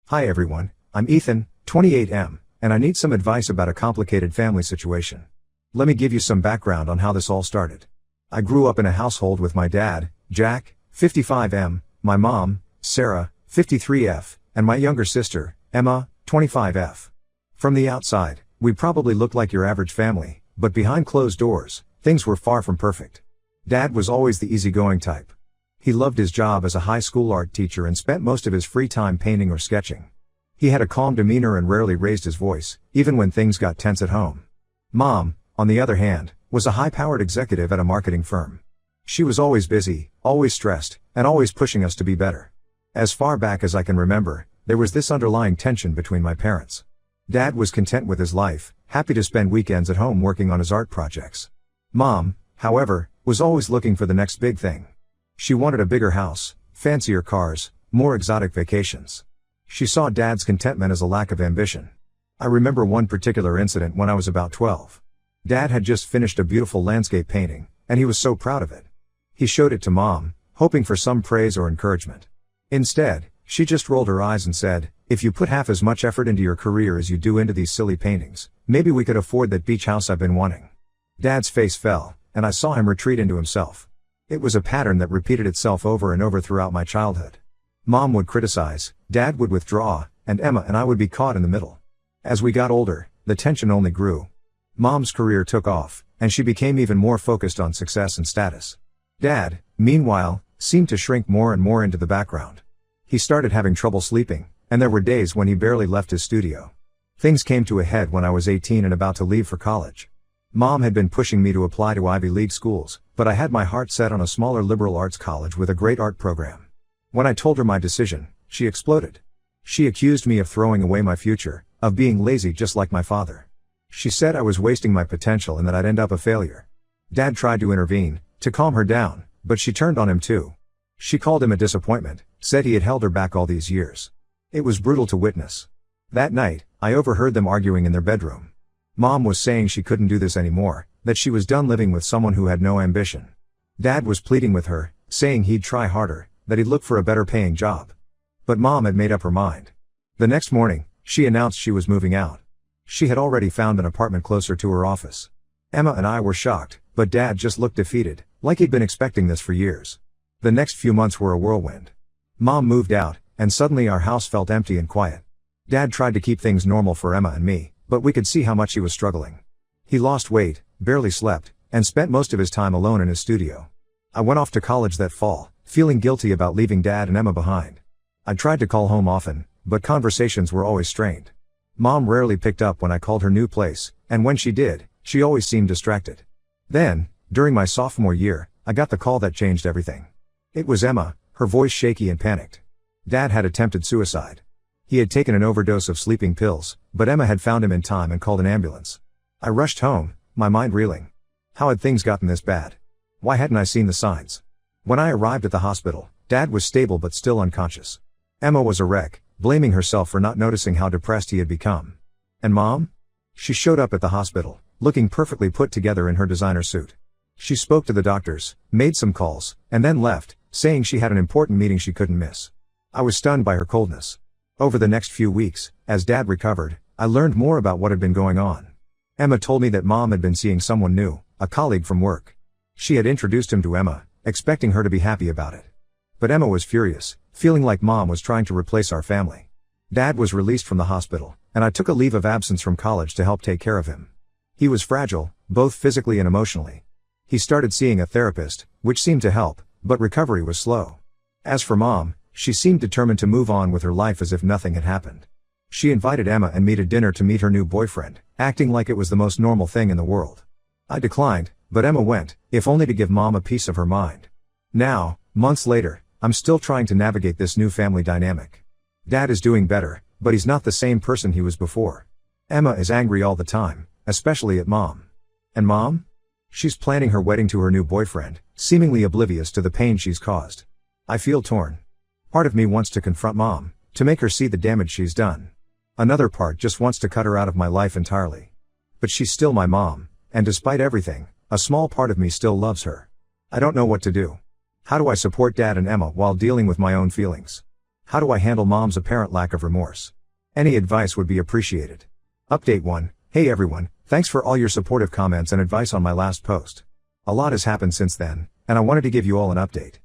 Hi everyone, I'm Ethan, 28M, and I need some advice about a complicated family situation. Let me give you some background on how this all started. I grew up in a household with my dad, Jack, 55M, my mom, Sarah, 53F, and my younger sister, Emma, 25F. From the outside, we probably looked like your average family, but behind closed doors, things were far from perfect. Dad was always the easygoing type. He loved his job as a high school art teacher and spent most of his free time painting or sketching. He had a calm demeanor and rarely raised his voice, even when things got tense at home. Mom, on the other hand, was a high-powered executive at a marketing firm. She was always busy, always stressed, and always pushing us to be better. As far back as I can remember, there was this underlying tension between my parents. Dad was content with his life, happy to spend weekends at home working on his art projects. Mom, however, was always looking for the next big thing. She wanted a bigger house, fancier cars, more exotic vacations. She saw Dad's contentment as a lack of ambition. I remember one particular incident when I was about 12. Dad had just finished a beautiful landscape painting, and he was so proud of it. He showed it to Mom, hoping for some praise or encouragement. Instead, she just rolled her eyes and said, "If you put half as much effort into your career as you do into these silly paintings, maybe we could afford that beach house I've been wanting." Dad's face fell, and I saw him retreat into himself. It was a pattern that repeated itself over and over throughout my childhood. Mom would criticize, Dad would withdraw, and Emma and I would be caught in the middle. As we got older, the tension only grew. Mom's career took off, and she became even more focused on success and status. Dad, meanwhile, seemed to shrink more and more into the background. He started having trouble sleeping, and there were days when he barely left his studio. Things came to a head when I was 18 and about to leave for college. Mom had been pushing me to apply to Ivy League schools, but I had my heart set on a smaller liberal arts college with a great art program. When I told her my decision, she exploded. She accused me of throwing away my future, of being lazy just like my father. She said I was wasting my potential and that I'd end up a failure. Dad tried to intervene, to calm her down, but she turned on him too. She called him a disappointment, said he had held her back all these years. It was brutal to witness. That night, I overheard them arguing in their bedroom. Mom was saying she couldn't do this anymore, that she was done living with someone who had no ambition. Dad was pleading with her, saying he'd try harder, that he'd look for a better paying job. But Mom had made up her mind. The next morning, she announced she was moving out. She had already found an apartment closer to her office. Emma and I were shocked, but Dad just looked defeated, like he'd been expecting this for years. The next few months were a whirlwind. Mom moved out, and suddenly our house felt empty and quiet. Dad tried to keep things normal for Emma and me, but we could see how much he was struggling. He lost weight, barely slept, and spent most of his time alone in his studio. I went off to college that fall, feeling guilty about leaving Dad and Emma behind. I tried to call home often, but conversations were always strained. Mom rarely picked up when I called her new place, and when she did, she always seemed distracted. Then, during my sophomore year, I got the call that changed everything. It was Emma, her voice shaky and panicked. Dad had attempted suicide. He had taken an overdose of sleeping pills, but Emma had found him in time and called an ambulance. I rushed home, my mind reeling. How had things gotten this bad? Why hadn't I seen the signs? When I arrived at the hospital, Dad was stable but still unconscious. Emma was a wreck, blaming herself for not noticing how depressed he had become. And Mom? She showed up at the hospital, looking perfectly put together in her designer suit. She spoke to the doctors, made some calls, and then left, saying she had an important meeting she couldn't miss. I was stunned by her coldness. Over the next few weeks, as Dad recovered, I learned more about what had been going on. Emma told me that Mom had been seeing someone new, a colleague from work. She had introduced him to Emma, expecting her to be happy about it. But Emma was furious, feeling like Mom was trying to replace our family. Dad was released from the hospital, and I took a leave of absence from college to help take care of him. He was fragile, both physically and emotionally. He started seeing a therapist, which seemed to help, but recovery was slow. As for Mom, she seemed determined to move on with her life as if nothing had happened. She invited Emma and me to dinner to meet her new boyfriend, acting like it was the most normal thing in the world. I declined, but Emma went, if only to give Mom a piece of her mind. Now, months later, I'm still trying to navigate this new family dynamic. Dad is doing better, but he's not the same person he was before. Emma is angry all the time, especially at Mom. And Mom? She's planning her wedding to her new boyfriend, seemingly oblivious to the pain she's caused. I feel torn. Part of me wants to confront Mom, to make her see the damage she's done. Another part just wants to cut her out of my life entirely. But she's still my mom, and despite everything, a small part of me still loves her. I don't know what to do. How do I support Dad and Emma while dealing with my own feelings? How do I handle mom's apparent lack of remorse? Any advice would be appreciated. Update 1. Hey everyone, thanks for all your supportive comments and advice on my last post. A lot has happened since then, and I wanted to give you all an update.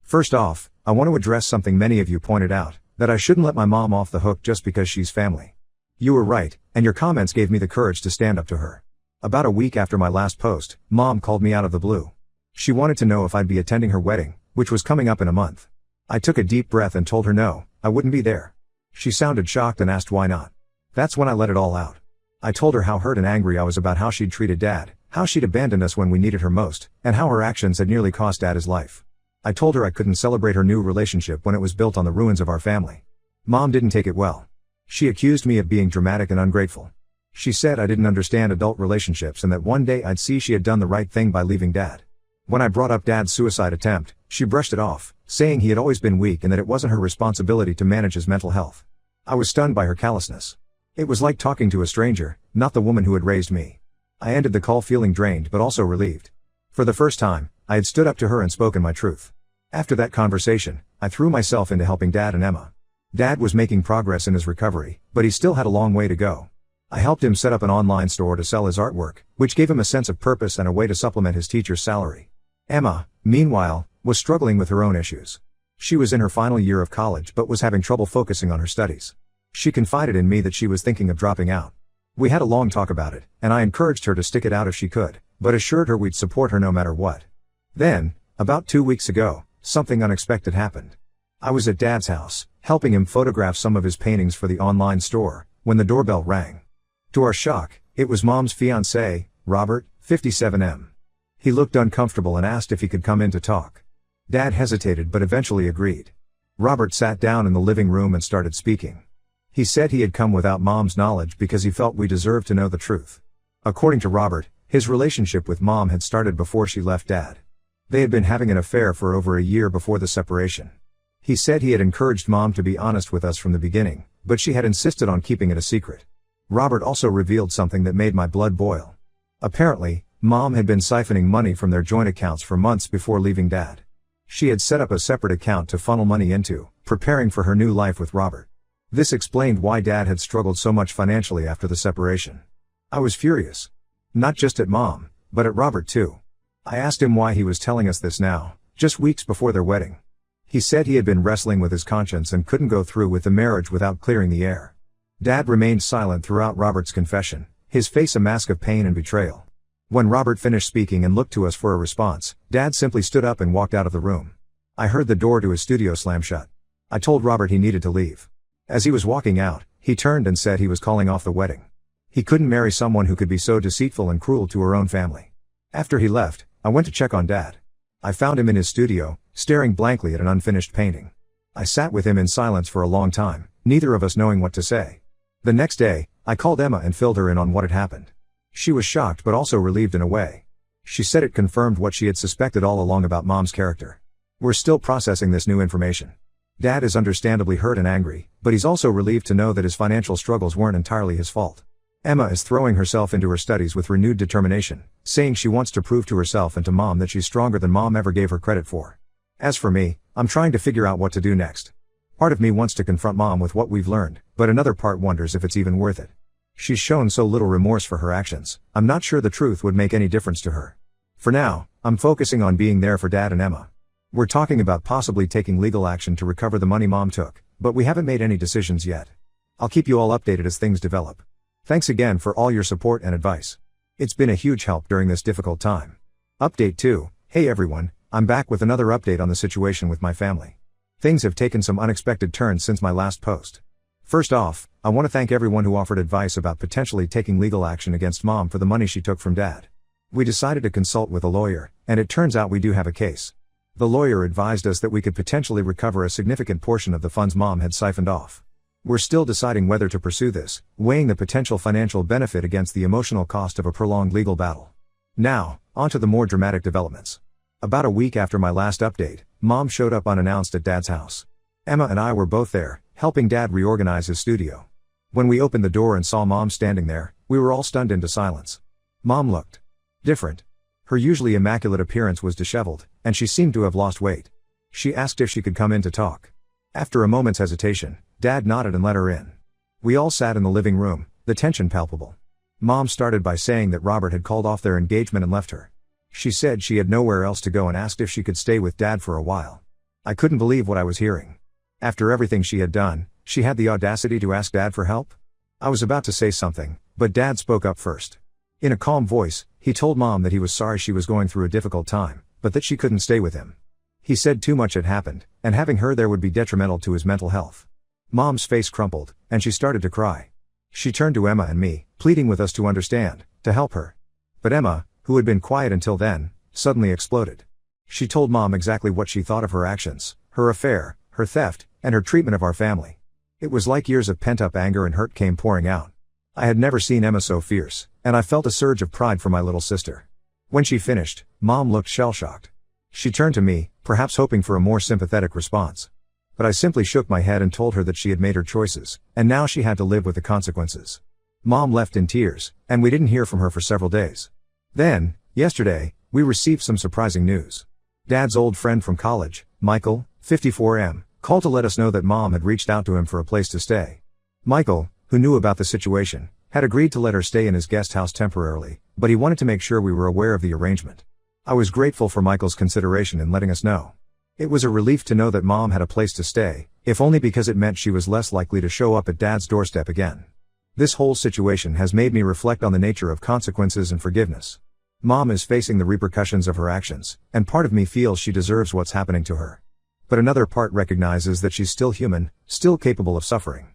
First off, I want to address something many of you pointed out, that I shouldn't let my mom off the hook just because she's family. You were right, and your comments gave me the courage to stand up to her. About a week after my last post, Mom called me out of the blue. She wanted to know if I'd be attending her wedding, which was coming up in a month. I took a deep breath and told her no, I wouldn't be there. She sounded shocked and asked why not. That's when I let it all out. I told her how hurt and angry I was about how she'd treated Dad, how she'd abandoned us when we needed her most, and how her actions had nearly cost Dad his life. I told her I couldn't celebrate her new relationship when it was built on the ruins of our family. Mom didn't take it well. She accused me of being dramatic and ungrateful. She said I didn't understand adult relationships and that one day I'd see she had done the right thing by leaving Dad. When I brought up Dad's suicide attempt, she brushed it off, saying he had always been weak and that it wasn't her responsibility to manage his mental health. I was stunned by her callousness. It was like talking to a stranger, not the woman who had raised me. I ended the call feeling drained but also relieved. For the first time, I had stood up to her and spoken my truth. After that conversation, I threw myself into helping Dad and Emma. Dad was making progress in his recovery, but he still had a long way to go. I helped him set up an online store to sell his artwork, which gave him a sense of purpose and a way to supplement his teacher's salary. Emma, meanwhile, was struggling with her own issues. She was in her final year of college but was having trouble focusing on her studies. She confided in me that she was thinking of dropping out. We had a long talk about it, and I encouraged her to stick it out if she could, but assured her we'd support her no matter what. Then, about 2 weeks ago, something unexpected happened. I was at Dad's house, helping him photograph some of his paintings for the online store, when the doorbell rang. To our shock, it was Mom's fiancé, Robert, 57M. He looked uncomfortable and asked if he could come in to talk. Dad hesitated but eventually agreed. Robert sat down in the living room and started speaking. He said he had come without Mom's knowledge because he felt we deserved to know the truth. According to Robert, his relationship with Mom had started before she left Dad. They had been having an affair for over a year before the separation. He said he had encouraged Mom to be honest with us from the beginning, but she had insisted on keeping it a secret. Robert also revealed something that made my blood boil. Apparently, Mom had been siphoning money from their joint accounts for months before leaving Dad. She had set up a separate account to funnel money into, preparing for her new life with Robert. This explained why Dad had struggled so much financially after the separation. I was furious. Not just at Mom, but at Robert too. I asked him why he was telling us this now, just weeks before their wedding. He said he had been wrestling with his conscience and couldn't go through with the marriage without clearing the air. Dad remained silent throughout Robert's confession, his face a mask of pain and betrayal. When Robert finished speaking and looked to us for a response, Dad simply stood up and walked out of the room. I heard the door to his studio slam shut. I told Robert he needed to leave. As he was walking out, he turned and said he was calling off the wedding. He couldn't marry someone who could be so deceitful and cruel to her own family. After he left, I went to check on Dad. I found him in his studio, staring blankly at an unfinished painting. I sat with him in silence for a long time, neither of us knowing what to say. The next day, I called Emma and filled her in on what had happened. She was shocked but also relieved in a way. She said it confirmed what she had suspected all along about Mom's character. We're still processing this new information. Dad is understandably hurt and angry, but he's also relieved to know that his financial struggles weren't entirely his fault. Emma is throwing herself into her studies with renewed determination, saying she wants to prove to herself and to Mom that she's stronger than Mom ever gave her credit for. As for me, I'm trying to figure out what to do next. Part of me wants to confront Mom with what we've learned, but another part wonders if it's even worth it. She's shown so little remorse for her actions, I'm not sure the truth would make any difference to her. For now, I'm focusing on being there for Dad and Emma. We're talking about possibly taking legal action to recover the money Mom took, but we haven't made any decisions yet. I'll keep you all updated as things develop. Thanks again for all your support and advice. It's been a huge help during this difficult time. Update 2. Hey everyone, I'm back with another update on the situation with my family. Things have taken some unexpected turns since my last post. First off, I want to thank everyone who offered advice about potentially taking legal action against Mom for the money she took from Dad. We decided to consult with a lawyer, and it turns out we do have a case. The lawyer advised us that we could potentially recover a significant portion of the funds Mom had siphoned off. We're still deciding whether to pursue this, weighing the potential financial benefit against the emotional cost of a prolonged legal battle. Now, on to the more dramatic developments. About a week after my last update, Mom showed up unannounced at Dad's house. Emma and I were both there, helping Dad reorganize his studio. When we opened the door and saw Mom standing there, we were all stunned into silence. Mom looked different. Her usually immaculate appearance was disheveled, and she seemed to have lost weight. She asked if she could come in to talk. After a moment's hesitation, Dad nodded and let her in. We all sat in the living room, the tension palpable. Mom started by saying that Robert had called off their engagement and left her. She said she had nowhere else to go and asked if she could stay with Dad for a while. I couldn't believe what I was hearing. After everything she had done, she had the audacity to ask Dad for help? I was about to say something, but Dad spoke up first. In a calm voice, he told Mom that he was sorry she was going through a difficult time, but that she couldn't stay with him. He said too much had happened, and having her there would be detrimental to his mental health. Mom's face crumpled, and she started to cry. She turned to Emma and me, pleading with us to understand, to help her. But Emma, who had been quiet until then, suddenly exploded. She told Mom exactly what she thought of her actions, her affair, her theft, and her treatment of our family. It was like years of pent-up anger and hurt came pouring out. I had never seen Emma so fierce, and I felt a surge of pride for my little sister. When she finished, Mom looked shell-shocked. She turned to me, perhaps hoping for a more sympathetic response. But I simply shook my head and told her that she had made her choices, and now she had to live with the consequences. Mom left in tears, and we didn't hear from her for several days. Then, yesterday, we received some surprising news. Dad's old friend from college, Michael, 54M, called to let us know that Mom had reached out to him for a place to stay. Michael, who knew about the situation, had agreed to let her stay in his guest house temporarily, but he wanted to make sure we were aware of the arrangement. I was grateful for Michael's consideration in letting us know. It was a relief to know that Mom had a place to stay, if only because it meant she was less likely to show up at Dad's doorstep again. This whole situation has made me reflect on the nature of consequences and forgiveness. Mom is facing the repercussions of her actions, and part of me feels she deserves what's happening to her. But another part recognizes that she's still human, still capable of suffering.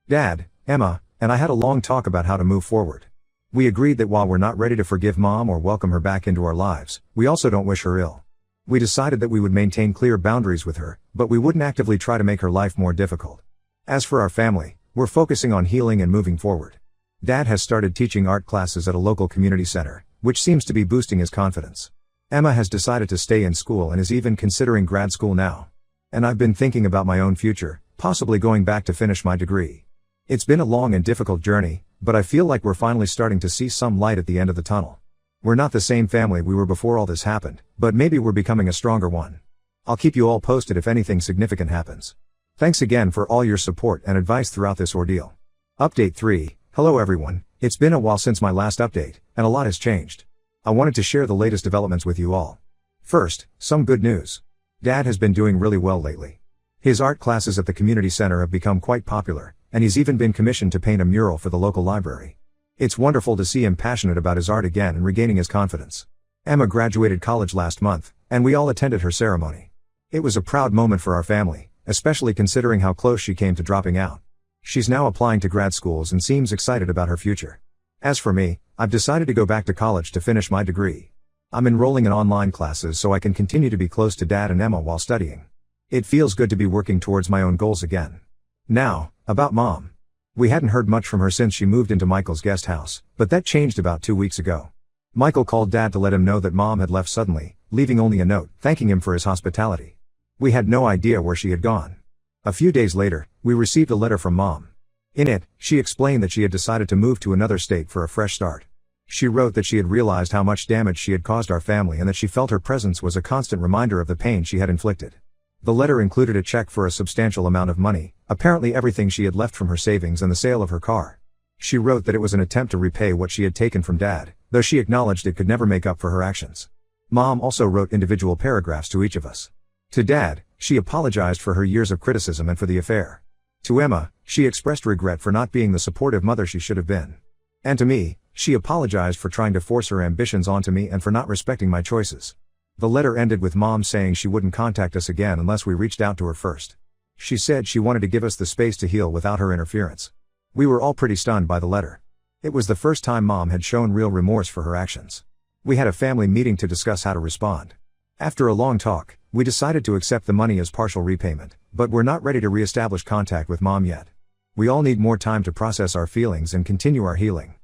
Dad, Emma, and I had a long talk about how to move forward. We agreed that while we're not ready to forgive Mom or welcome her back into our lives, we also don't wish her ill. We decided that we would maintain clear boundaries with her, but we wouldn't actively try to make her life more difficult. As for our family, we're focusing on healing and moving forward. Dad has started teaching art classes at a local community center, which seems to be boosting his confidence. Emma has decided to stay in school and is even considering grad school now. And I've been thinking about my own future, possibly going back to finish my degree. It's been a long and difficult journey, but I feel like we're finally starting to see some light at the end of the tunnel. We're not the same family we were before all this happened, but maybe we're becoming a stronger one. I'll keep you all posted if anything significant happens. Thanks again for all your support and advice throughout this ordeal. Update 3. Hello everyone, it's been a while since my last update, and a lot has changed. I wanted to share the latest developments with you all. First, some good news. Dad has been doing really well lately. His art classes at the community center have become quite popular, and he's even been commissioned to paint a mural for the local library. It's wonderful to see him passionate about his art again and regaining his confidence. Emma graduated college last month, and we all attended her ceremony. It was a proud moment for our family, especially considering how close she came to dropping out. She's now applying to grad schools and seems excited about her future. As for me, I've decided to go back to college to finish my degree. I'm enrolling in online classes so I can continue to be close to Dad and Emma while studying. It feels good to be working towards my own goals again. Now, about Mom. We hadn't heard much from her since she moved into Michael's guest house, but that changed about 2 weeks ago. Michael called Dad to let him know that Mom had left suddenly, leaving only a note thanking him for his hospitality. We had no idea where she had gone. A few days later, we received a letter from Mom. In it, she explained that she had decided to move to another state for a fresh start. She wrote that she had realized how much damage she had caused our family and that she felt her presence was a constant reminder of the pain she had inflicted. The letter included a check for a substantial amount of money, apparently everything she had left from her savings and the sale of her car. She wrote that it was an attempt to repay what she had taken from Dad, though she acknowledged it could never make up for her actions. Mom also wrote individual paragraphs to each of us. To Dad, she apologized for her years of criticism and for the affair. To Emma, she expressed regret for not being the supportive mother she should have been. And to me, she apologized for trying to force her ambitions onto me and for not respecting my choices. The letter ended with Mom saying she wouldn't contact us again unless we reached out to her first. She said she wanted to give us the space to heal without her interference. We were all pretty stunned by the letter. It was the first time Mom had shown real remorse for her actions. We had a family meeting to discuss how to respond. After a long talk, we decided to accept the money as partial repayment, but we're not ready to re-establish contact with Mom yet. We all need more time to process our feelings and continue our healing.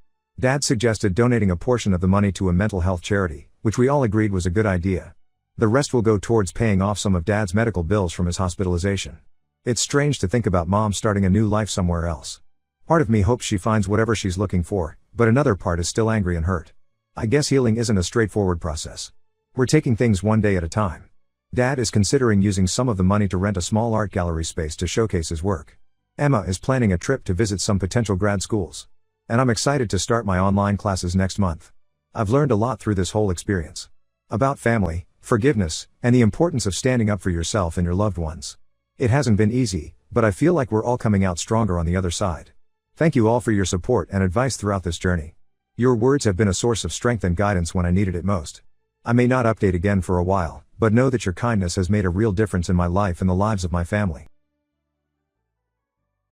Dad suggested donating a portion of the money to a mental health charity, which we all agreed was a good idea. The rest will go towards paying off some of Dad's medical bills from his hospitalization. It's strange to think about Mom starting a new life somewhere else. Part of me hopes she finds whatever she's looking for, but another part is still angry and hurt. I guess healing isn't a straightforward process. We're taking things one day at a time. Dad is considering using some of the money to rent a small art gallery space to showcase his work. Emma is planning a trip to visit some potential grad schools. And I'm excited to start my online classes next month. I've learned a lot through this whole experience. About family, forgiveness, and the importance of standing up for yourself and your loved ones. It hasn't been easy, but I feel like we're all coming out stronger on the other side. Thank you all for your support and advice throughout this journey. Your words have been a source of strength and guidance when I needed it most. I may not update again for a while, but know that your kindness has made a real difference in my life and the lives of my family.